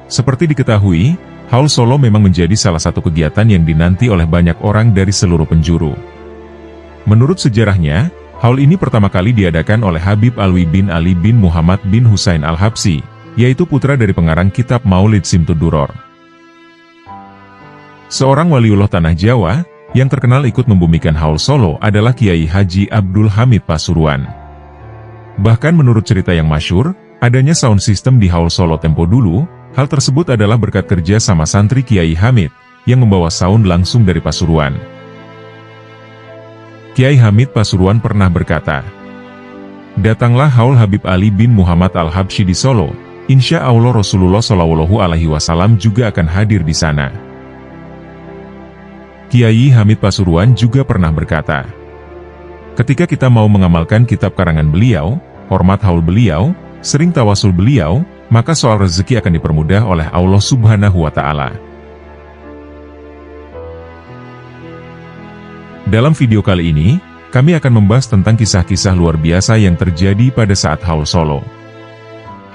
Seperti diketahui, Haul Solo memang menjadi salah satu kegiatan yang dinanti oleh banyak orang dari seluruh penjuru. Menurut sejarahnya, haul ini pertama kali diadakan oleh Habib Alwi bin Ali bin Muhammad bin Husain Al-Habsyi, yaitu putra dari pengarang kitab Maulid Simtud Duror. Seorang waliullah tanah Jawa, yang terkenal ikut membumikan Haul Solo adalah Kiai Haji Abdul Hamid Pasuruan. Bahkan menurut cerita yang masyhur, adanya sound system di Haul Solo tempo dulu, hal tersebut adalah berkat kerja sama santri Kiai Hamid, yang membawa sound langsung dari Pasuruan. Kiai Hamid Pasuruan pernah berkata, "Datanglah haul Habib Ali bin Muhammad Al-Habsyi di Solo, insya Allah Rasulullah SAW juga akan hadir di sana." Kiai Hamid Pasuruan juga pernah berkata, "Ketika kita mau mengamalkan kitab karangan beliau, hormat haul beliau, sering tawasul beliau, maka soal rezeki akan dipermudah oleh Allah Subhanahu wa Ta'ala." Dalam video kali ini, kami akan membahas tentang kisah-kisah luar biasa yang terjadi pada saat Haul Solo.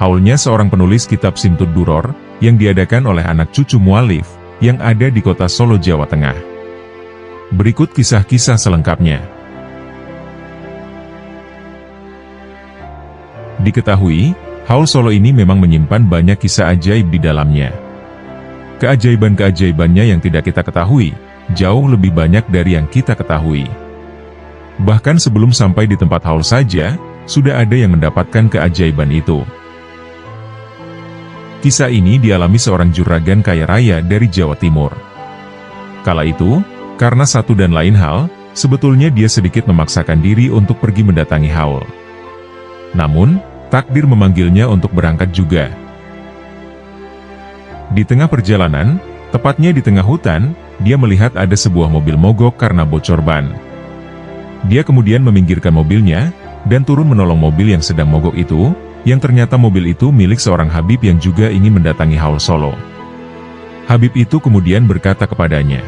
Haulnya seorang penulis kitab Simtud Duror, yang diadakan oleh anak cucu mualif, yang ada di kota Solo, Jawa Tengah. Berikut kisah-kisah selengkapnya. Diketahui, Haul Solo ini memang menyimpan banyak kisah ajaib di dalamnya. Keajaiban-keajaibannya yang tidak kita ketahui, jauh lebih banyak dari yang kita ketahui. Bahkan sebelum sampai di tempat haul saja, sudah ada yang mendapatkan keajaiban itu. Kisah ini dialami seorang juragan kaya raya dari Jawa Timur. Kala itu, karena satu dan lain hal, sebetulnya dia sedikit memaksakan diri untuk pergi mendatangi haul. Namun, takdir memanggilnya untuk berangkat juga. Di tengah perjalanan, tepatnya di tengah hutan, dia melihat ada sebuah mobil mogok karena bocor ban. Dia kemudian meminggirkan mobilnya, dan turun menolong mobil yang sedang mogok itu, yang ternyata mobil itu milik seorang Habib yang juga ingin mendatangi Haul Solo. Habib itu kemudian berkata kepadanya,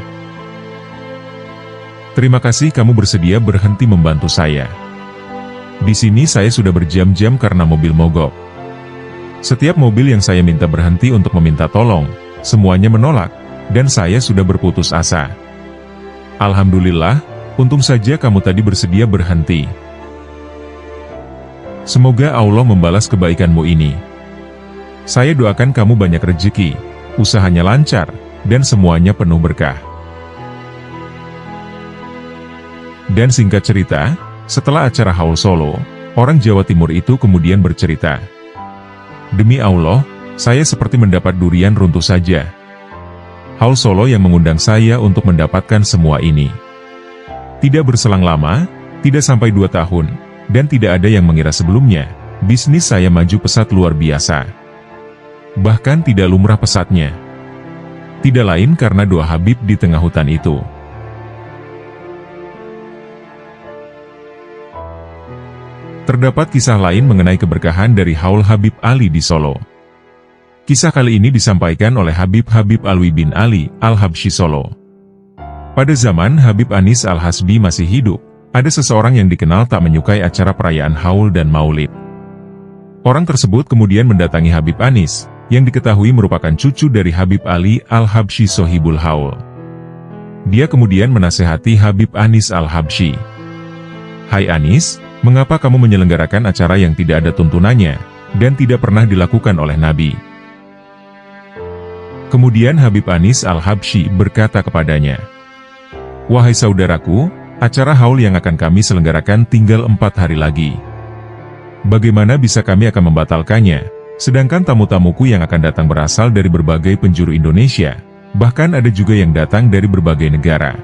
"Terima kasih kamu bersedia berhenti membantu saya. Di sini saya sudah berjam-jam karena mobil mogok. Setiap mobil yang saya minta berhenti untuk meminta tolong, semuanya menolak. Dan saya sudah berputus asa. Alhamdulillah, untung saja kamu tadi bersedia berhenti. Semoga Allah membalas kebaikanmu ini. Saya doakan kamu banyak rezeki, usahanya lancar, dan semuanya penuh berkah." Dan singkat cerita, setelah acara Haul Solo, orang Jawa Timur itu kemudian bercerita, "Demi Allah, saya seperti mendapat durian runtuh saja. Haul Solo yang mengundang saya untuk mendapatkan semua ini. Tidak berselang lama, tidak sampai 2 tahun, dan tidak ada yang mengira sebelumnya, bisnis saya maju pesat luar biasa. Bahkan tidak lumrah pesatnya. Tidak lain karena doa Habib di tengah hutan itu." Terdapat kisah lain mengenai keberkahan dari haul Habib Ali di Solo. Kisah kali ini disampaikan oleh Habib Alwi bin Ali, Al-Habsyi Solo. Pada zaman Habib Anis Al-Hasbi masih hidup, ada seseorang yang dikenal tak menyukai acara perayaan haul dan maulid. Orang tersebut kemudian mendatangi Habib Anis, yang diketahui merupakan cucu dari Habib Ali Al-Habsyi Sohibul Haul. Dia kemudian menasehati Habib Anis Al-Habsyi. "Hai Anis, mengapa kamu menyelenggarakan acara yang tidak ada tuntunannya, dan tidak pernah dilakukan oleh Nabi?" Kemudian Habib Anis Al-Habsyi berkata kepadanya, "Wahai saudaraku, acara haul yang akan kami selenggarakan tinggal 4 hari lagi. Bagaimana bisa kami akan membatalkannya, sedangkan tamu-tamuku yang akan datang berasal dari berbagai penjuru Indonesia, bahkan ada juga yang datang dari berbagai negara.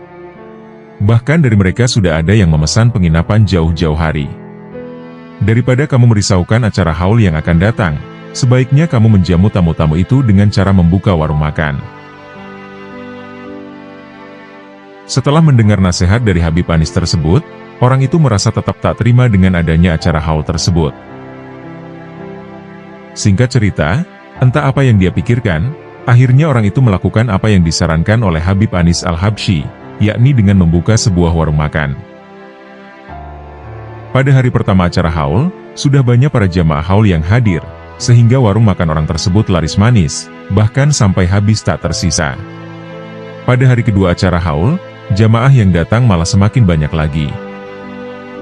Bahkan dari mereka sudah ada yang memesan penginapan jauh-jauh hari. Daripada kamu merisaukan acara haul yang akan datang, sebaiknya kamu menjamu tamu-tamu itu dengan cara membuka warung makan." Setelah mendengar nasihat dari Habib Anis tersebut, orang itu merasa tetap tak terima dengan adanya acara haul tersebut. Singkat cerita, entah apa yang dia pikirkan, akhirnya orang itu melakukan apa yang disarankan oleh Habib Anis Al-Habsyi, yakni dengan membuka sebuah warung makan. Pada hari pertama acara haul, sudah banyak para jamaah haul yang hadir, sehingga warung makan orang tersebut laris manis, bahkan sampai habis tak tersisa. Pada hari kedua acara haul, jamaah yang datang malah semakin banyak lagi.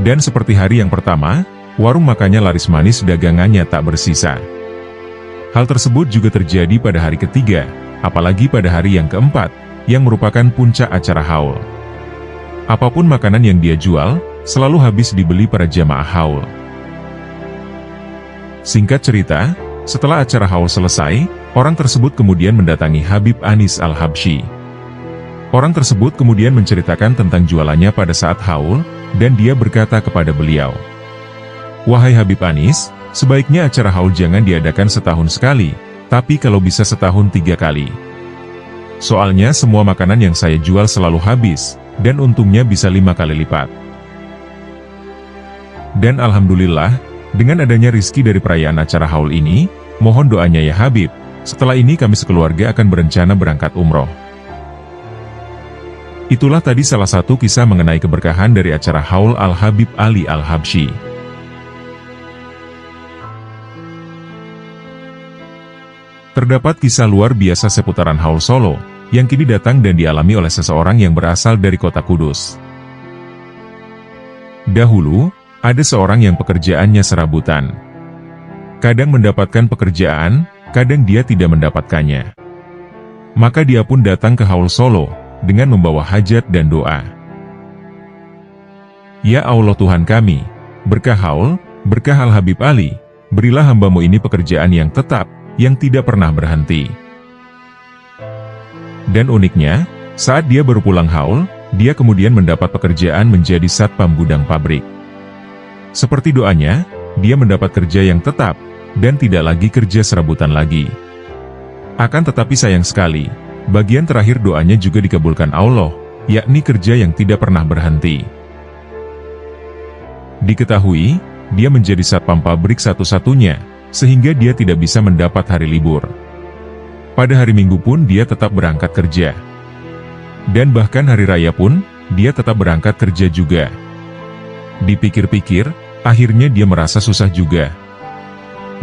Dan seperti hari yang pertama, warung makannya laris manis, dagangannya tak bersisa. Hal tersebut juga terjadi pada hari ketiga, apalagi pada hari yang keempat, yang merupakan puncak acara haul. Apapun makanan yang dia jual, selalu habis dibeli para jamaah haul. Singkat cerita, setelah acara haul selesai, orang tersebut kemudian mendatangi Habib Anis Al-Habsyi. Orang tersebut kemudian menceritakan tentang jualannya pada saat haul, dan dia berkata kepada beliau, "Wahai Habib Anis, sebaiknya acara haul jangan diadakan setahun sekali, tapi kalau bisa setahun 3 kali. Soalnya semua makanan yang saya jual selalu habis, dan untungnya bisa 5 kali lipat." Dan Alhamdulillah, dengan adanya rizki dari perayaan acara haul ini, mohon doanya ya Habib, setelah ini kami sekeluarga akan berencana berangkat umroh. Itulah tadi salah satu kisah mengenai keberkahan dari acara haul Al-Habib Ali Al-Habsyi. Terdapat kisah luar biasa seputaran haul Solo, yang kini datang dan dialami oleh seseorang yang berasal dari kota Kudus. Dahulu, ada seorang yang pekerjaannya serabutan. Kadang mendapatkan pekerjaan, kadang dia tidak mendapatkannya. Maka dia pun datang ke haul Solo, dengan membawa hajat dan doa. Ya Allah Tuhan kami, berkah haul, berkah Al-Habib Ali, berilah hambamu ini pekerjaan yang tetap, yang tidak pernah berhenti. Dan uniknya, saat dia baru pulang haul, dia kemudian mendapat pekerjaan menjadi satpam gudang pabrik. Seperti doanya, dia mendapat kerja yang tetap, dan tidak lagi kerja serabutan lagi. Akan tetapi sayang sekali, bagian terakhir doanya juga dikabulkan Allah, yakni kerja yang tidak pernah berhenti. Diketahui, dia menjadi satpam pabrik satu-satunya, sehingga dia tidak bisa mendapat hari libur. Pada hari Minggu pun dia tetap berangkat kerja. Dan bahkan hari raya pun, dia tetap berangkat kerja juga. Dipikir-pikir, akhirnya dia merasa susah juga.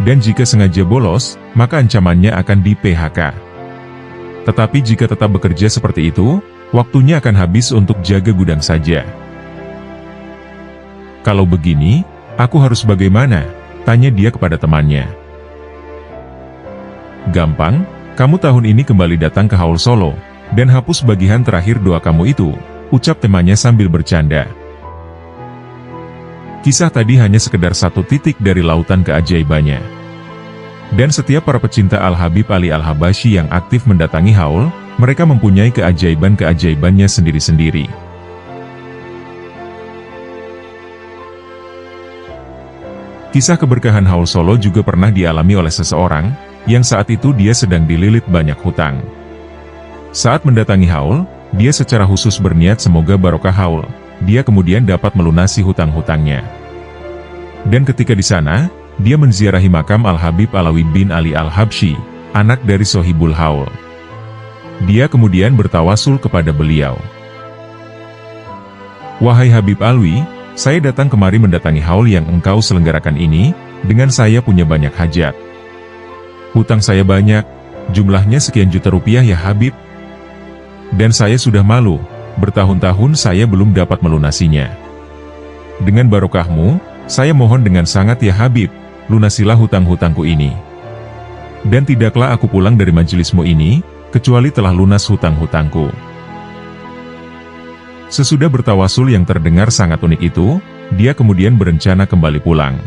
Dan jika sengaja bolos, maka ancamannya akan di-PHK. Tetapi jika tetap bekerja seperti itu, waktunya akan habis untuk jaga gudang saja. Kalau begini, aku harus bagaimana? Tanya dia kepada temannya. Gampang, kamu tahun ini kembali datang ke haul Solo, dan hapus bagian terakhir doa kamu itu, ucap temannya sambil bercanda. Kisah tadi hanya sekedar satu titik dari lautan keajaibannya. Dan setiap para pecinta Al-Habib Ali Al-Habsyi yang aktif mendatangi haul, mereka mempunyai keajaiban-keajaibannya sendiri-sendiri. Kisah keberkahan haul Solo juga pernah dialami oleh seseorang, yang saat itu dia sedang dililit banyak hutang. Saat mendatangi haul, dia secara khusus berniat semoga barokah haul, dia kemudian dapat melunasi hutang-hutangnya. Dan ketika di sana, dia menziarahi makam Al-Habib Alawi bin Ali Al-Habsyi, anak dari Sohibul Haul. Dia kemudian bertawasul kepada beliau. Wahai Habib Alwi, saya datang kemari mendatangi haul yang engkau selenggarakan ini, dengan saya punya banyak hajat. Hutang saya banyak, jumlahnya sekian juta rupiah ya Habib. Dan saya sudah malu, bertahun-tahun saya belum dapat melunasinya. Dengan barokahmu, saya mohon dengan sangat ya Habib, lunasilah hutang-hutangku ini. Dan tidaklah aku pulang dari majelismu ini, kecuali telah lunas hutang-hutangku. Sesudah bertawasul yang terdengar sangat unik itu, dia kemudian berencana kembali pulang.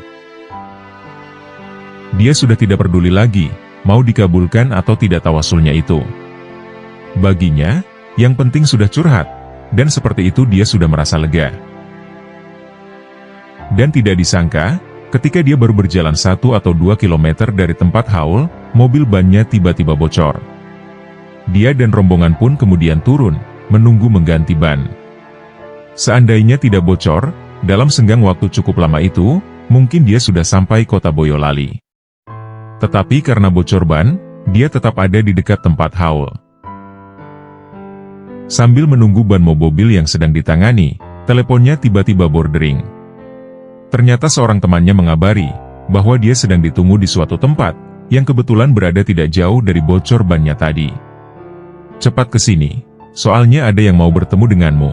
Dia sudah tidak peduli lagi, mau dikabulkan atau tidak tawasulnya itu. Baginya, yang penting sudah curhat, dan seperti itu dia sudah merasa lega. Dan tidak disangka, ketika dia baru berjalan 1 atau 2 kilometer dari tempat haul, mobil bannya tiba-tiba bocor. Dia dan rombongan pun kemudian turun, menunggu mengganti ban. Seandainya tidak bocor, dalam senggang waktu cukup lama itu, mungkin dia sudah sampai kota Boyolali. Tetapi karena bocor ban, dia tetap ada di dekat tempat haul. Sambil menunggu ban mobil yang sedang ditangani, teleponnya tiba-tiba berdering. Ternyata seorang temannya mengabari, bahwa dia sedang ditunggu di suatu tempat, yang kebetulan berada tidak jauh dari bocor bannya tadi. "Cepat ke sini, soalnya ada yang mau bertemu denganmu."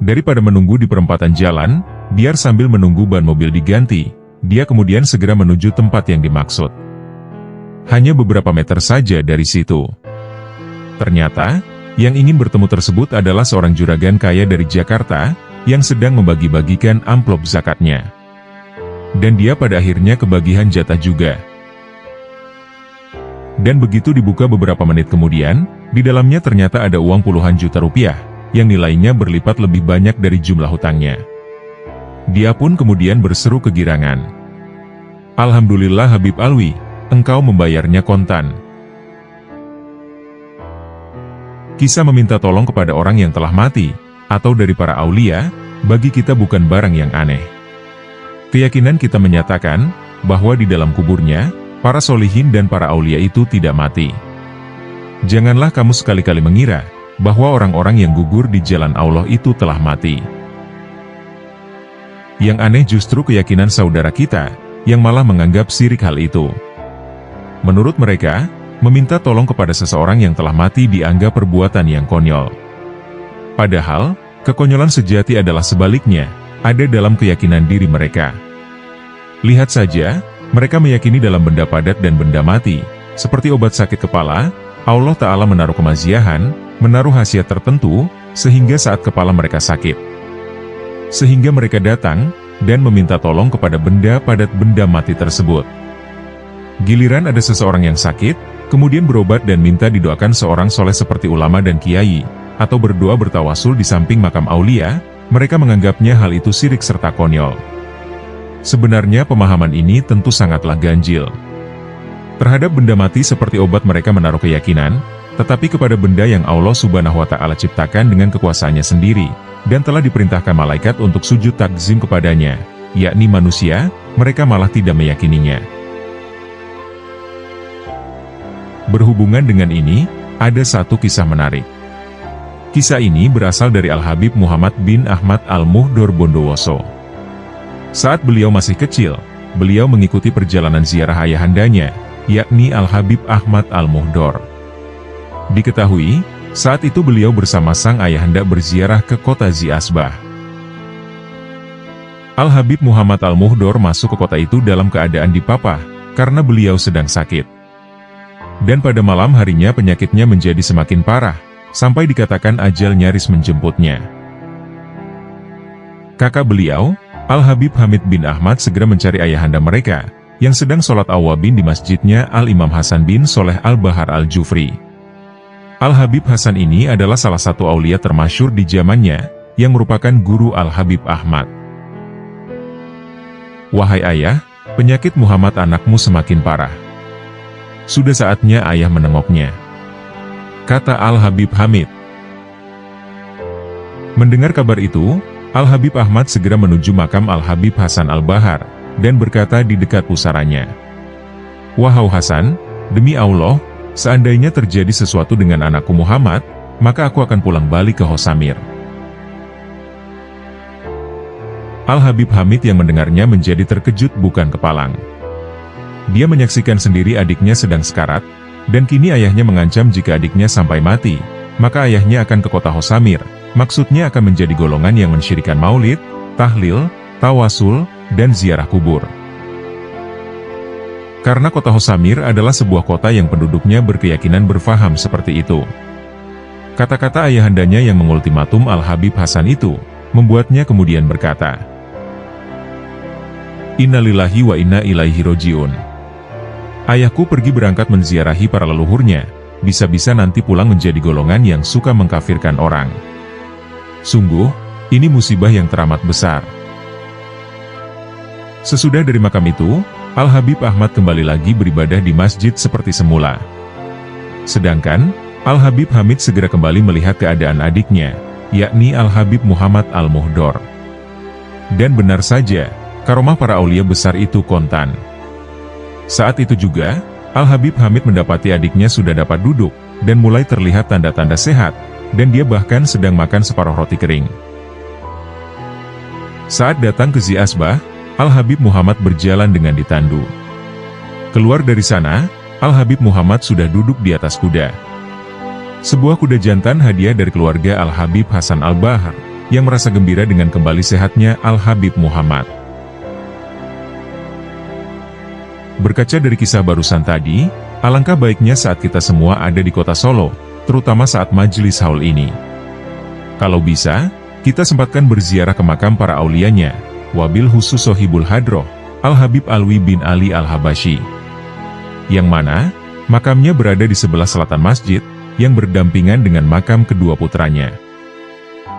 Daripada menunggu di perempatan jalan, biar sambil menunggu ban mobil diganti, dia kemudian segera menuju tempat yang dimaksud. Hanya beberapa meter saja dari situ. Ternyata, yang ingin bertemu tersebut adalah seorang juragan kaya dari Jakarta, yang sedang membagi-bagikan amplop zakatnya. Dan dia pada akhirnya kebagian jatah juga. Dan begitu dibuka beberapa menit kemudian, di dalamnya ternyata ada uang puluhan juta rupiah, yang nilainya berlipat lebih banyak dari jumlah hutangnya. Dia pun kemudian berseru kegirangan, "Alhamdulillah Habib Alwi, engkau membayarnya kontan." Kisah meminta tolong kepada orang yang telah mati, atau dari para aulia, bagi kita bukan barang yang aneh. Keyakinan kita menyatakan, bahwa di dalam kuburnya, para solihin dan para aulia itu tidak mati. Janganlah kamu sekali-kali mengira, bahwa orang-orang yang gugur di jalan Allah itu telah mati. Yang aneh justru keyakinan saudara kita, yang malah menganggap syirik hal itu. Menurut mereka, meminta tolong kepada seseorang yang telah mati dianggap perbuatan yang konyol. Padahal, kekonyolan sejati adalah sebaliknya, ada dalam keyakinan diri mereka. Lihat saja, mereka meyakini dalam benda padat dan benda mati, seperti obat sakit kepala, Allah Ta'ala menaruh kemaziahan, menaruh khasiat tertentu, sehingga saat kepala mereka sakit. Sehingga mereka datang, dan meminta tolong kepada benda padat benda mati tersebut. Giliran ada seseorang yang sakit, kemudian berobat dan minta didoakan seorang soleh seperti ulama dan kiai, atau berdoa bertawasul di samping makam aulia, mereka menganggapnya hal itu syirik serta konyol. Sebenarnya pemahaman ini tentu sangatlah ganjil. Terhadap benda mati seperti obat mereka menaruh keyakinan, tetapi kepada benda yang Allah Subhanahu wa Ta'ala ciptakan dengan kekuasaannya sendiri, dan telah diperintahkan malaikat untuk sujud takzim kepadanya, yakni manusia, mereka malah tidak meyakininya. Berhubungan dengan ini, ada satu kisah menarik. Kisah ini berasal dari Al-Habib Muhammad bin Ahmad Al-Muhdor Bondowoso. Saat beliau masih kecil, beliau mengikuti perjalanan ziarah ayahandanya, yakni Al-Habib Ahmad Al-Muhdor. Diketahui, saat itu beliau bersama sang ayahanda berziarah ke kota Ziasbah. Al-Habib Muhammad Al-Muhdor masuk ke kota itu dalam keadaan dipapah, karena beliau sedang sakit. Dan pada malam harinya penyakitnya menjadi semakin parah, sampai dikatakan ajal nyaris menjemputnya. Kakak beliau, Al-Habib Hamid bin Ahmad segera mencari ayahanda mereka, yang sedang sholat awabin di masjidnya Al-Imam Hasan bin Soleh Al-Bahar Al-Jufri. Al-Habib Hasan ini adalah salah satu aulia termasyhur di zamannya, yang merupakan guru Al-Habib Ahmad. "Wahai ayah, penyakit Muhammad anakmu semakin parah. Sudah saatnya ayah menengoknya," kata Al-Habib Hamid. Mendengar kabar itu, Al-Habib Ahmad segera menuju makam Al-Habib Hasan Al-Bahar, dan berkata di dekat pusaranya, "Wahai Hasan, demi Allah, seandainya terjadi sesuatu dengan anakku Muhammad, maka aku akan pulang balik ke Hosamir." Al-Habib Hamid yang mendengarnya menjadi terkejut bukan kepalang. Dia menyaksikan sendiri adiknya sedang sekarat, dan kini ayahnya mengancam jika adiknya sampai mati, maka ayahnya akan ke kota Hosamir, maksudnya akan menjadi golongan yang mensyirikan maulid, tahlil, tawasul, dan ziarah kubur. Karena kota Hosamir adalah sebuah kota yang penduduknya berkeyakinan berfaham seperti itu. Kata-kata ayahandanya yang mengultimatum Al-Habib Hasan itu, membuatnya kemudian berkata, "Innalillahi wa inna ilaihi rojiun. Ayahku pergi berangkat menziarahi para leluhurnya, bisa-bisa nanti pulang menjadi golongan yang suka mengkafirkan orang. Sungguh, ini musibah yang teramat besar." Sesudah dari makam itu, Al-Habib Ahmad kembali lagi beribadah di masjid seperti semula. Sedangkan, Al-Habib Hamid segera kembali melihat keadaan adiknya, yakni Al-Habib Muhammad Al-Muhdor. Dan benar saja, karomah para aulia besar itu kontan. Saat itu juga, Al-Habib Hamid mendapati adiknya sudah dapat duduk, dan mulai terlihat tanda-tanda sehat, dan dia bahkan sedang makan separuh roti kering. Saat datang ke Ziasbah, Al-Habib Muhammad berjalan dengan ditandu. Keluar dari sana, Al-Habib Muhammad sudah duduk di atas kuda. Sebuah kuda jantan hadiah dari keluarga Al-Habib Hasan Al-Bahr, yang merasa gembira dengan kembali sehatnya Al-Habib Muhammad. Berkaca dari kisah barusan tadi, alangkah baiknya saat kita semua ada di kota Solo, terutama saat majelis haul ini. Kalau bisa, kita sempatkan berziarah ke makam para aulianya, wabil khusus Sohibul Hadroh, Al-Habib Alwi bin Ali Al-Habasyi. Yang mana, makamnya berada di sebelah selatan masjid, yang berdampingan dengan makam kedua putranya,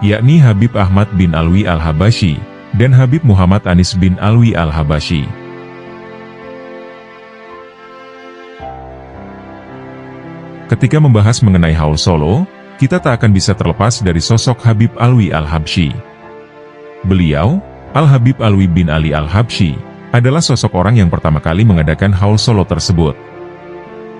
yakni Habib Ahmad bin Alwi Al-Habasyi, dan Habib Muhammad Anis bin Alwi Al-Habasyi. Ketika membahas mengenai haul Solo, kita tak akan bisa terlepas dari sosok Habib Alwi Al-Habsyi. Beliau, Al-Habib Alwi bin Ali Al-Habsyi, adalah sosok orang yang pertama kali mengadakan haul Solo tersebut.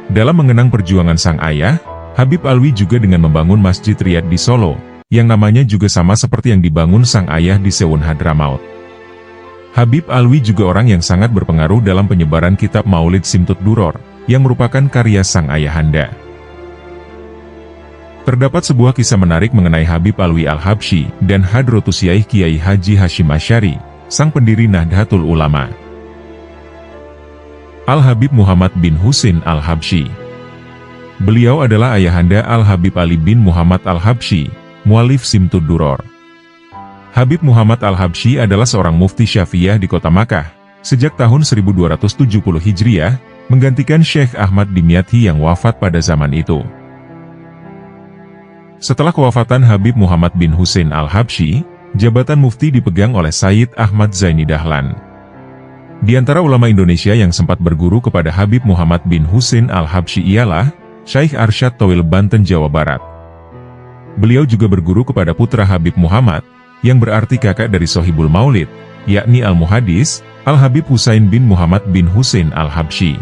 Dalam mengenang perjuangan sang ayah, Habib Alwi juga dengan membangun Masjid Riyad di Solo, yang namanya juga sama seperti yang dibangun sang ayah di Sewun Hadramaut. Habib Alwi juga orang yang sangat berpengaruh dalam penyebaran kitab Maulid Simtud Duror, yang merupakan karya sang ayahanda. Terdapat sebuah kisah menarik mengenai Habib Alwi Al-Habsyi dan Hadratus Yaih Kiai Haji Hashim Asy'ari, sang pendiri Nahdlatul Ulama. Al-Habib Muhammad bin Husain Al-Habsyi. Beliau adalah ayahanda Al-Habib Ali bin Muhammad Al-Habsyi, mualif Simtud Duror. Habib Muhammad Al-Habsyi adalah seorang mufti Syafi'iyah di kota Makkah, sejak tahun 1270 Hijriah, menggantikan Syekh Ahmad Dimyati yang wafat pada zaman itu. Setelah kewafatan Habib Muhammad bin Husain Al-Habsyi, jabatan mufti dipegang oleh Sayyid Ahmad Zaini Dahlan. Di antara ulama Indonesia yang sempat berguru kepada Habib Muhammad bin Husain Al-Habsyi ialah Syekh Arsyad Towil Banten, Jawa Barat. Beliau juga berguru kepada putra Habib Muhammad, yang berarti kakak dari Sohibul Maulid, yakni Al-Muhadis, Al-Habib Husain bin Muhammad bin Husain Al-Habsyi.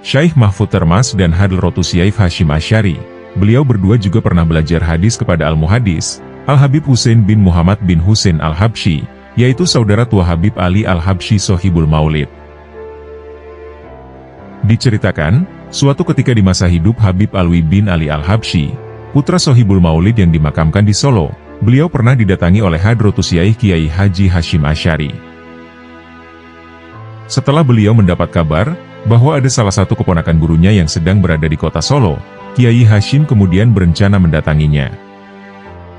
Syekh Mahfud Termas dan Hadratus Yaih Hashim Asy'ari, beliau berdua juga pernah belajar hadis kepada Al-Muhadis, Al-Habib Husain bin Muhammad bin Husain Al-Habsyi, yaitu saudara tua Habib Ali Al-Habsyi Sohibul Maulid. Diceritakan, suatu ketika di masa hidup Habib Alwi bin Ali Al-Habsyi, putra Sohibul Maulid yang dimakamkan di Solo, beliau pernah didatangi oleh Hadratus Yaih Kiai Haji Hashim Asy'ari. Setelah beliau mendapat kabar bahwa ada salah satu keponakan gurunya yang sedang berada di kota Solo, Kiai Hashim kemudian berencana mendatanginya.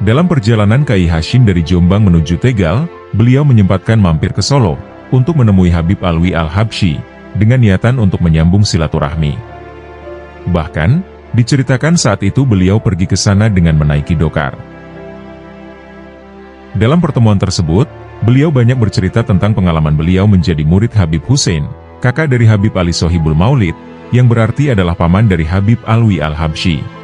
Dalam perjalanan Kiai Hashim dari Jombang menuju Tegal, beliau menyempatkan mampir ke Solo, untuk menemui Habib Alwi Al-Habsyi, dengan niatan untuk menyambung silaturahmi. Bahkan, diceritakan saat itu beliau pergi ke sana dengan menaiki dokar. Dalam pertemuan tersebut, beliau banyak bercerita tentang pengalaman beliau menjadi murid Habib Husain, kakak dari Habib Ali Sohibul Maulid, yang berarti adalah paman dari Habib Alwi Al-Habsyi.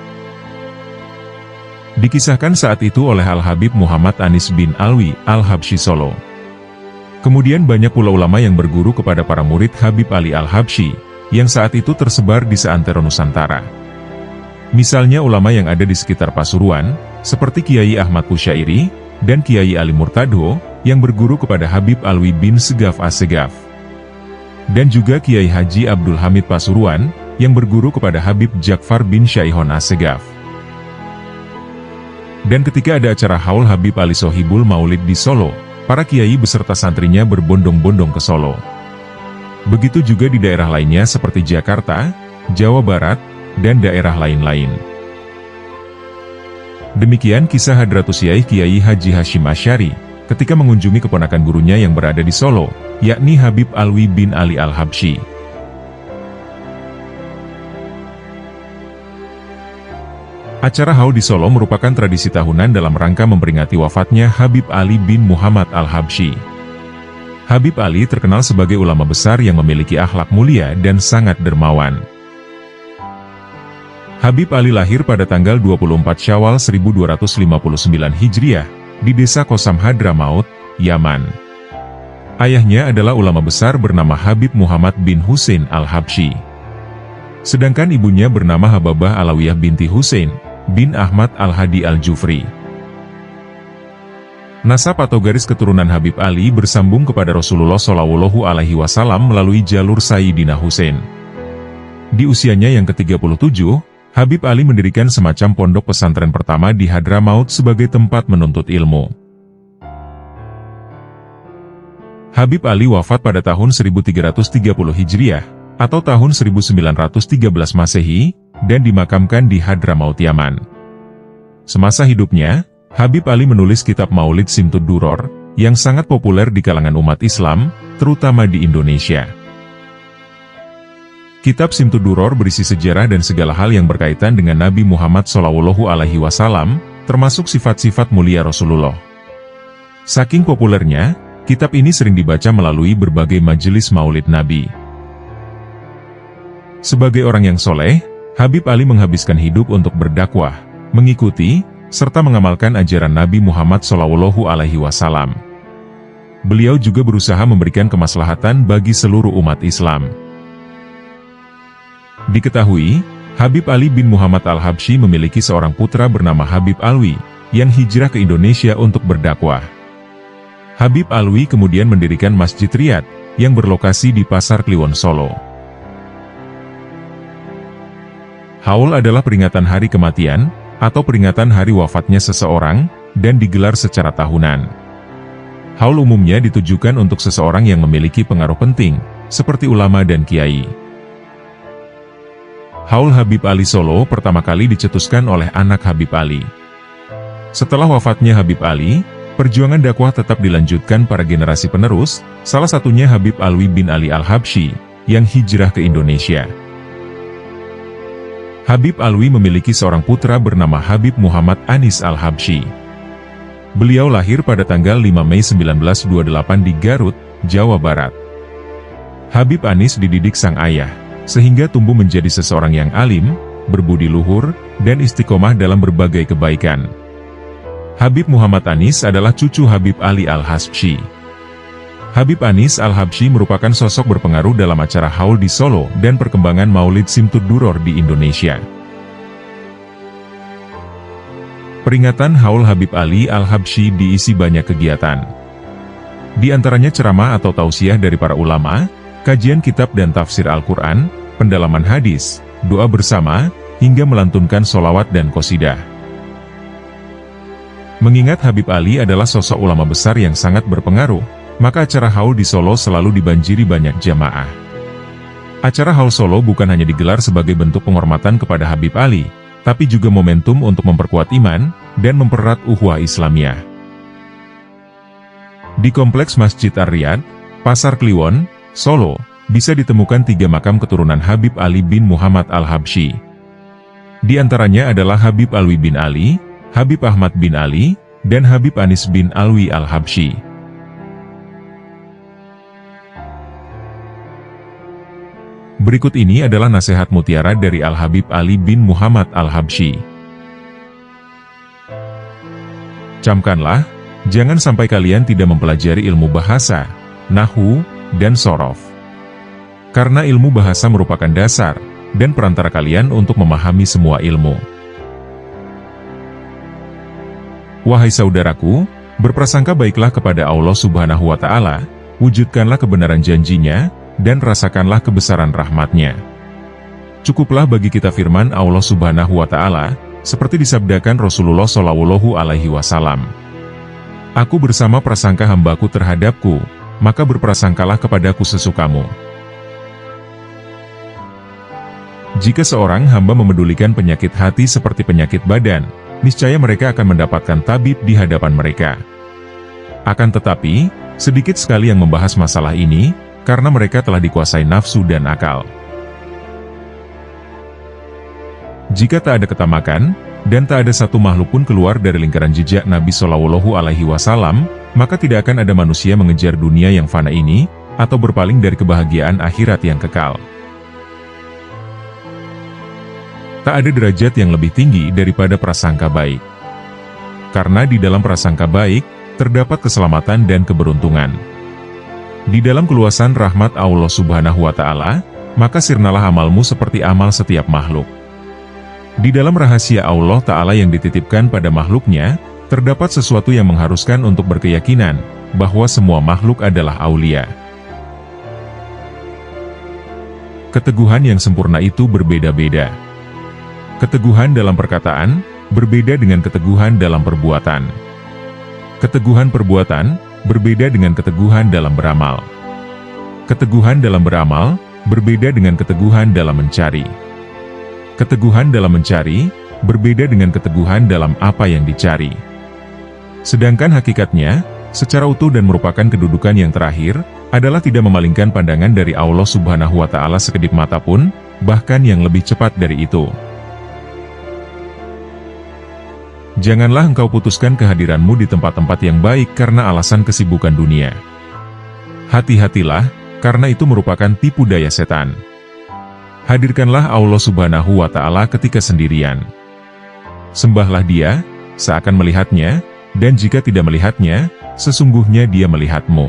Dikisahkan saat itu oleh Al-Habib Muhammad Anis bin Alwi Al-Habsyi Solo. Kemudian banyak pula ulama yang berguru kepada para murid Habib Ali Al-Habsyi, yang saat itu tersebar di seantero Nusantara. Misalnya ulama yang ada di sekitar Pasuruan, seperti Kiai Ahmad Kusyairi, dan Kiai Ali Murtado, yang berguru kepada Habib Alwi bin Segaf As-Segaf. Dan juga Kiai Haji Abdul Hamid Pasuruan, yang berguru kepada Habib Jakfar bin Syaihon As-Segaf. Dan ketika ada acara haul Habib Ali Sohibul Maulid di Solo, para kiai beserta santrinya berbondong-bondong ke Solo. Begitu juga di daerah lainnya seperti Jakarta, Jawa Barat, dan daerah lain-lain. Demikian kisah Hadratus Yaih Kiai Haji Hashim Asy'ari, ketika mengunjungi keponakan gurunya yang berada di Solo, yakni Habib Alwi bin Ali Al-Habsyi. Acara haul di Solo merupakan tradisi tahunan dalam rangka memperingati wafatnya Habib Ali bin Muhammad Al-Habsyi. Habib Ali terkenal sebagai ulama besar yang memiliki akhlak mulia dan sangat dermawan. Habib Ali lahir pada tanggal 24 Syawal 1259 Hijriah, di desa Kosam Hadramaut, Yaman. Ayahnya adalah ulama besar bernama Habib Muhammad bin Husain Al-Habsyi. Sedangkan ibunya bernama Hababah Alawiyah binti Husain bin Ahmad Al-Hadi Al-Jufri. Nasab atau garis keturunan Habib Ali bersambung kepada Rasulullah Shallallahu Alaihi Wasallam melalui jalur Sayyidina Husain. Di usianya yang ke-37, Habib Ali mendirikan semacam pondok pesantren pertama di Hadramaut sebagai tempat menuntut ilmu. Habib Ali wafat pada tahun 1330 Hijriah, atau tahun 1913 Masehi, dan dimakamkan di Hadramaut, Yaman. Semasa hidupnya, Habib Ali menulis kitab Maulid Simtud Duror, yang sangat populer di kalangan umat Islam, terutama di Indonesia. Kitab Simtud Duror berisi sejarah dan segala hal yang berkaitan dengan Nabi Muhammad SAW, termasuk sifat-sifat mulia Rasulullah. Saking populernya, kitab ini sering dibaca melalui berbagai majelis Maulid Nabi. Sebagai orang yang soleh, Habib Ali menghabiskan hidup untuk berdakwah, mengikuti, serta mengamalkan ajaran Nabi Muhammad SAW. Beliau juga berusaha memberikan kemaslahatan bagi seluruh umat Islam. Diketahui, Habib Ali bin Muhammad Al-Habsyi memiliki seorang putra bernama Habib Alwi, yang hijrah ke Indonesia untuk berdakwah. Habib Alwi kemudian mendirikan Masjid Riyad, yang berlokasi di Pasar Kliwon, Solo. Haul adalah peringatan hari kematian, atau peringatan hari wafatnya seseorang, dan digelar secara tahunan. Haul umumnya ditujukan untuk seseorang yang memiliki pengaruh penting, seperti ulama dan kiai. Haul Habib Ali Solo pertama kali dicetuskan oleh anak Habib Ali. Setelah wafatnya Habib Ali, perjuangan dakwah tetap dilanjutkan para generasi penerus, salah satunya Habib Alwi bin Ali Al-Habsyi, yang hijrah ke Indonesia. Habib Alwi memiliki seorang putra bernama Habib Muhammad Anis Al-Habsyi. Beliau lahir pada tanggal 5 Mei 1928 di Garut, Jawa Barat. Habib Anis dididik sang ayah, sehingga tumbuh menjadi seseorang yang alim, berbudi luhur, dan istiqomah dalam berbagai kebaikan. Habib Muhammad Anis adalah cucu Habib Ali Al-Habsyi. Habib Anis Al-Habsyi merupakan sosok berpengaruh dalam acara Haul di Solo dan perkembangan Maulid Simtud Duror di Indonesia. Peringatan Haul Habib Ali Al-Habsyi diisi banyak kegiatan. Di antaranya ceramah atau tausiah dari para ulama, kajian kitab dan tafsir Al-Quran, pendalaman hadis, doa bersama, hingga melantunkan sholawat dan qosidah. Mengingat Habib Ali adalah sosok ulama besar yang sangat berpengaruh, maka acara Haul di Solo selalu dibanjiri banyak jamaah. Acara Haul Solo bukan hanya digelar sebagai bentuk penghormatan kepada Habib Ali, tapi juga momentum untuk memperkuat iman, dan mempererat ukhuwah Islamiyah. Di Kompleks Masjid Ar-Riyad, Pasar Kliwon, Solo, bisa ditemukan 3 makam keturunan Habib Ali bin Muhammad Al-Habsyi. Di antaranya adalah Habib Alwi bin Ali, Habib Ahmad bin Ali, dan Habib Anis bin Alwi Al-Habsyi. Berikut ini adalah nasihat mutiara dari Al-Habib Ali bin Muhammad Al-Habsyi. Camkanlah, jangan sampai kalian tidak mempelajari ilmu bahasa, nahwu, dan sorof. Karena ilmu bahasa merupakan dasar, dan perantara kalian untuk memahami semua ilmu. Wahai saudaraku, berprasangka baiklah kepada Allah Subhanahu wa Ta'ala, wujudkanlah kebenaran janjinya, dan rasakanlah kebesaran rahmat-Nya. Cukuplah bagi kita firman Allah Subhanahu wa Ta'ala, seperti disabdakan Rasulullah Shallallahu Alaihi Wasallam. Aku bersama prasangka hambaku terhadapku, maka berprasangkalah kepadaku sesukamu. Jika seorang hamba memedulikan penyakit hati seperti penyakit badan, niscaya mereka akan mendapatkan tabib di hadapan mereka. Akan tetapi, sedikit sekali yang membahas masalah ini, karena mereka telah dikuasai nafsu dan akal. Jika tak ada ketamakan, dan tak ada satu makhluk pun keluar dari lingkaran jejak Nabi Shallallahu Alaihi Wasallam, maka tidak akan ada manusia mengejar dunia yang fana ini, atau berpaling dari kebahagiaan akhirat yang kekal. Tak ada derajat yang lebih tinggi daripada prasangka baik. Karena di dalam prasangka baik, terdapat keselamatan dan keberuntungan. Di dalam keluasan rahmat Allah Subhanahu wa Ta'ala, maka sirnalah amalmu seperti amal setiap makhluk. Di dalam rahasia Allah Ta'ala yang dititipkan pada makhluknya, Terdapat sesuatu yang mengharuskan untuk berkeyakinan bahwa semua makhluk adalah aulia. Keteguhan yang sempurna itu berbeda-beda. Keteguhan dalam perkataan berbeda dengan keteguhan dalam perbuatan. Keteguhan perbuatan berbeda dengan keteguhan dalam beramal. Keteguhan dalam beramal berbeda dengan keteguhan dalam mencari. Keteguhan dalam mencari berbeda dengan keteguhan dalam apa yang dicari. Sedangkan hakikatnya, secara utuh dan merupakan kedudukan yang terakhir, adalah tidak memalingkan pandangan dari Allah Subhanahu wa Ta'ala sekedip mata pun, bahkan yang lebih cepat dari itu. Janganlah engkau putuskan kehadiranmu di tempat-tempat yang baik karena alasan kesibukan dunia. Hati-hatilah, karena itu merupakan tipu daya setan. Hadirkanlah Allah Subhanahu wa Ta'ala ketika sendirian. Sembahlah Dia, seakan melihatnya, dan jika tidak melihatnya, sesungguhnya Dia melihatmu.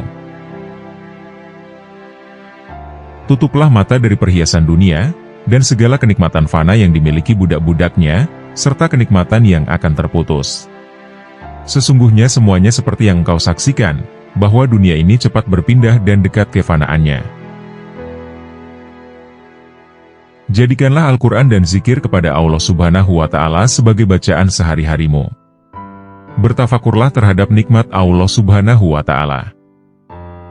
Tutuplah mata dari perhiasan dunia, dan segala kenikmatan fana yang dimiliki budak-budaknya, serta kenikmatan yang akan terputus. Sesungguhnya semuanya seperti yang engkau saksikan, bahwa dunia ini cepat berpindah dan dekat kefanaannya. Jadikanlah Al-Quran dan zikir kepada Allah Subhanahu wa Ta'ala sebagai bacaan sehari-harimu. Bertafakurlah terhadap nikmat Allah Subhanahu wa Ta'ala.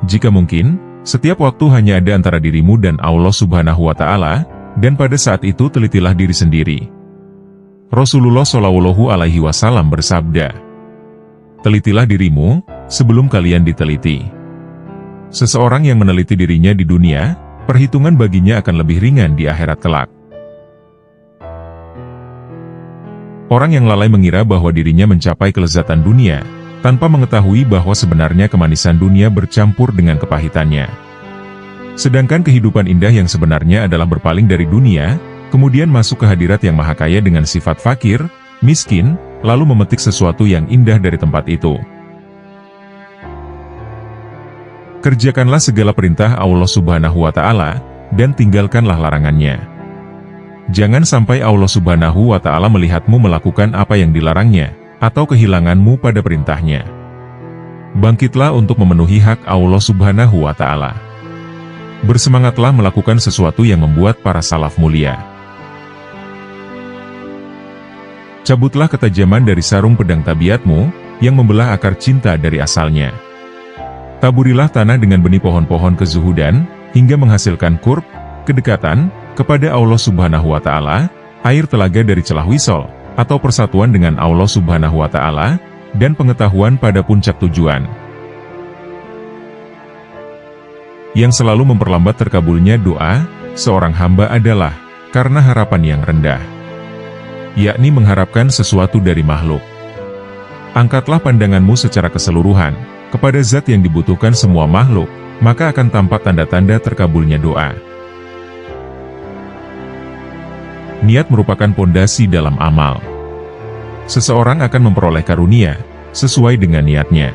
Jika mungkin, setiap waktu hanya ada antara dirimu dan Allah Subhanahu wa Ta'ala, dan pada saat itu telitilah diri sendiri. Rasulullah Shallallahu Alaihi Wasallam bersabda, "Telitilah dirimu sebelum kalian diteliti." Seseorang yang meneliti dirinya di dunia, perhitungan baginya akan lebih ringan di akhirat kelak. Orang yang lalai mengira bahwa dirinya mencapai kelezatan dunia, tanpa mengetahui bahwa sebenarnya kemanisan dunia bercampur dengan kepahitannya. Sedangkan kehidupan indah yang sebenarnya adalah berpaling dari dunia, kemudian masuk ke hadirat yang maha kaya dengan sifat fakir, miskin, lalu memetik sesuatu yang indah dari tempat itu. Kerjakanlah segala perintah Allah Subhanahu wa Ta'ala, dan tinggalkanlah larangannya. Jangan sampai Allah Subhanahu wa Ta'ala melihatmu melakukan apa yang dilarangnya, atau kehilanganmu pada perintahnya. Bangkitlah untuk memenuhi hak Allah Subhanahu wa Ta'ala. Bersemangatlah melakukan sesuatu yang membuat para salaf mulia. Cabutlah ketajaman dari sarung pedang tabiatmu, yang membelah akar cinta dari asalnya. Taburilah tanah dengan benih pohon-pohon kezuhudan, hingga menghasilkan qurb, kedekatan, kepada Allah Subhanahu wa Ta'ala, air telaga dari celah wisol, atau persatuan dengan Allah Subhanahu wa Ta'ala, dan pengetahuan pada puncak tujuan. Yang selalu memperlambat terkabulnya doa seorang hamba adalah karena harapan yang rendah, yakni mengharapkan sesuatu dari makhluk. Angkatlah pandanganmu secara keseluruhan kepada zat yang dibutuhkan semua makhluk, maka akan tampak tanda-tanda terkabulnya doa. Niat merupakan pondasi dalam amal. Seseorang akan memperoleh karunia sesuai dengan niatnya.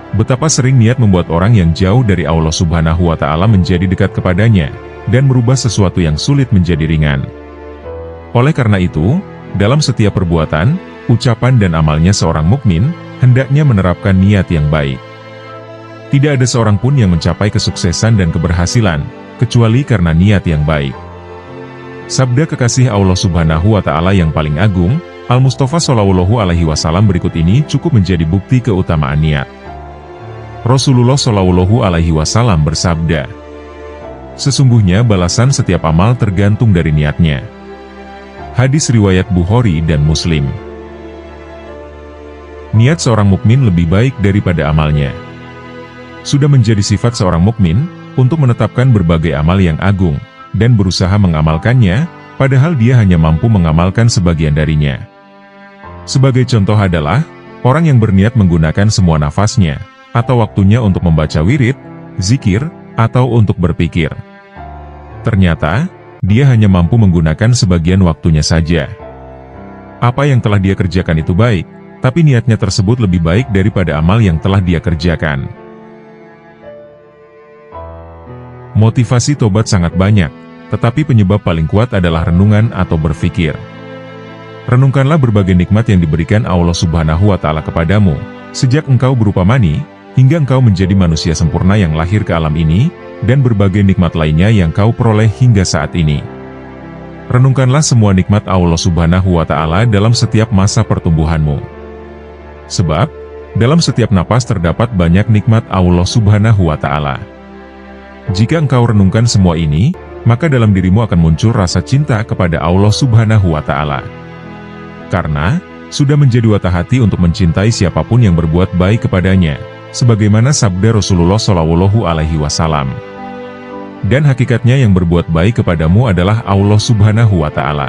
Betapa sering niat membuat orang yang jauh dari Allah Subhanahu wa Ta'ala menjadi dekat kepadanya, dan merubah sesuatu yang sulit menjadi ringan. Oleh karena itu, dalam setiap perbuatan, ucapan dan amalnya seorang mukmin, hendaknya menerapkan niat yang baik. Tidak ada seorang pun yang mencapai kesuksesan dan keberhasilan, kecuali karena niat yang baik. Sabda kekasih Allah Subhanahu wa Ta'ala yang paling agung, Al-Mustafa Shallallahu Alaihi Wasallam berikut ini cukup menjadi bukti keutamaan niat. Rasulullah Shallallahu Alaihi Wasallam bersabda, "Sesungguhnya balasan setiap amal tergantung dari niatnya." Hadis riwayat Bukhari dan Muslim. Niat seorang mukmin lebih baik daripada amalnya. Sudah menjadi sifat seorang mukmin untuk menetapkan berbagai amal yang agung dan berusaha mengamalkannya, padahal dia hanya mampu mengamalkan sebagian darinya. Sebagai contoh adalah orang yang berniat menggunakan semua nafasnya atau waktunya untuk membaca wirid, zikir, atau untuk berpikir. Ternyata dia hanya mampu menggunakan sebagian waktunya saja. Apa yang telah dia kerjakan itu baik, tapi niatnya tersebut lebih baik daripada amal yang telah dia kerjakan. Motivasi tobat sangat banyak, tetapi penyebab paling kuat adalah renungan atau berpikir. Renungkanlah berbagai nikmat yang diberikan Allah Subhanahu wa Ta'ala kepadamu, sejak engkau berupa mani, hingga engkau menjadi manusia sempurna yang lahir ke alam ini, dan berbagai nikmat lainnya yang kau peroleh hingga saat ini. Renungkanlah semua nikmat Allah Subhanahu wa Ta'ala dalam setiap masa pertumbuhanmu. Sebab, dalam setiap napas terdapat banyak nikmat Allah Subhanahu wa Ta'ala. Jika engkau renungkan semua ini, maka dalam dirimu akan muncul rasa cinta kepada Allah Subhanahu wa Ta'ala. Karena sudah menjadi watak hati untuk mencintai siapapun yang berbuat baik kepadanya, sebagaimana sabda Rasulullah Shallallahu Alaihi Wasallam. Dan hakikatnya yang berbuat baik kepadamu adalah Allah Subhanahu wa Ta'ala.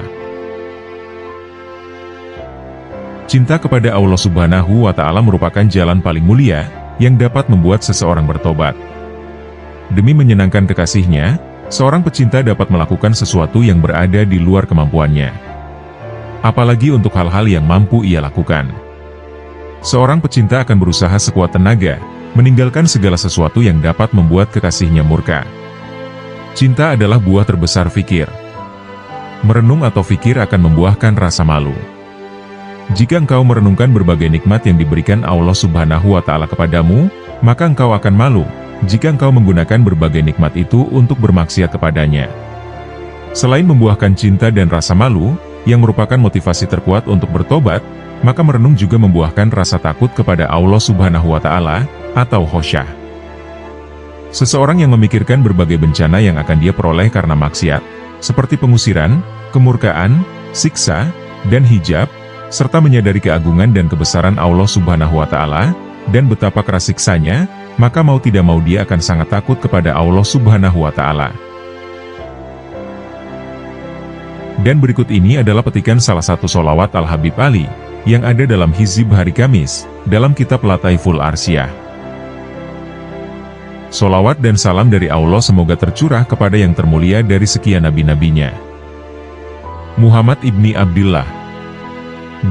Cinta kepada Allah Subhanahu wa Ta'ala merupakan jalan paling mulia yang dapat membuat seseorang bertobat. Demi menyenangkan kekasihnya, seorang pecinta dapat melakukan sesuatu yang berada di luar kemampuannya. Apalagi untuk hal-hal yang mampu ia lakukan. Seorang pecinta akan berusaha sekuat tenaga, meninggalkan segala sesuatu yang dapat membuat kekasihnya murka. Cinta adalah buah terbesar fikir. Merenung atau fikir akan membuahkan rasa malu. Jika engkau merenungkan berbagai nikmat yang diberikan Allah Subhanahu wa Ta'ala kepadamu, maka engkau akan malu jika engkau menggunakan berbagai nikmat itu untuk bermaksiat kepadanya. Selain membuahkan cinta dan rasa malu, yang merupakan motivasi terkuat untuk bertobat, maka merenung juga membuahkan rasa takut kepada Allah Subhanahu wa Ta'ala, atau khosyah. Seseorang yang memikirkan berbagai bencana yang akan dia peroleh karena maksiat, seperti pengusiran, kemurkaan, siksa, dan hijab, serta menyadari keagungan dan kebesaran Allah Subhanahu wa Ta'ala, dan betapa keras siksanya, maka mau tidak mau dia akan sangat takut kepada Allah Subhanahu wa Ta'ala. Dan berikut ini adalah petikan salah satu sholawat Al-Habib Ali, yang ada dalam Hizib Hari Kamis, dalam kitab Lataiful Arsyah. Sholawat dan salam dari Allah semoga tercurah kepada yang termulia dari sekian nabi-nabinya, Muhammad ibni Abdillah,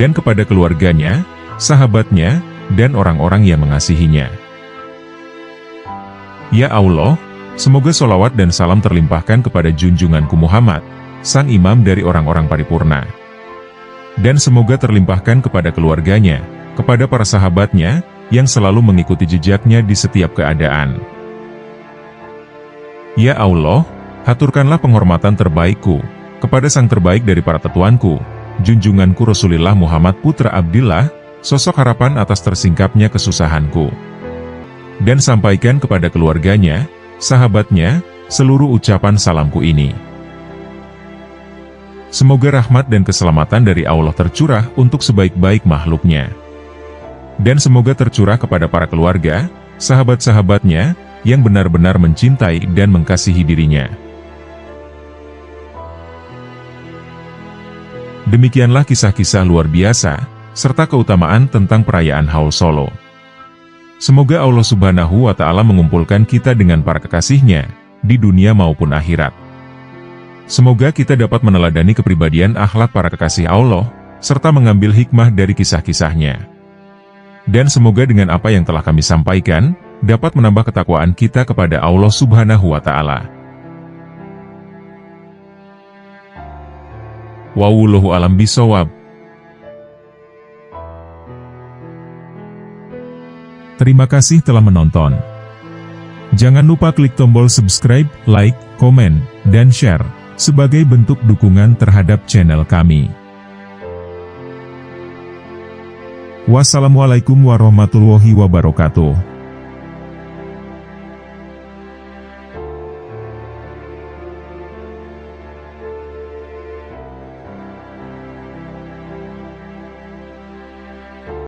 dan kepada keluarganya, sahabatnya, dan orang-orang yang mengasihinya. Ya Allah, semoga sholawat dan salam terlimpahkan kepada junjunganku Muhammad, sang imam dari orang-orang paripurna. Dan semoga terlimpahkan kepada keluarganya, kepada para sahabatnya, yang selalu mengikuti jejaknya di setiap keadaan. Ya Allah, haturkanlah penghormatan terbaikku, kepada sang terbaik dari para tetuanku, junjunganku Rasulullah Muhammad putra Abdillah, sosok harapan atas tersingkapnya kesusahanku. Dan sampaikan kepada keluarganya, sahabatnya, seluruh ucapan salamku ini. Semoga rahmat dan keselamatan dari Allah tercurah untuk sebaik-baik makhluknya. Dan semoga tercurah kepada para keluarga, sahabat-sahabatnya, yang benar-benar mencintai dan mengasihi dirinya. Demikianlah kisah-kisah luar biasa, serta keutamaan tentang perayaan Haul Solo. Semoga Allah Subhanahu wa Ta'ala mengumpulkan kita dengan para kekasihnya, di dunia maupun akhirat. Semoga kita dapat meneladani kepribadian akhlak para kekasih Allah, serta mengambil hikmah dari kisah-kisahnya. Dan semoga dengan apa yang telah kami sampaikan, dapat menambah ketakwaan kita kepada Allah Subhanahu wa Ta'ala. Wallahu a'lam bishawab. Terima kasih telah menonton. Jangan lupa klik tombol subscribe, like, komen, dan share, sebagai bentuk dukungan terhadap channel kami. Wassalamualaikum warahmatullahi wabarakatuh.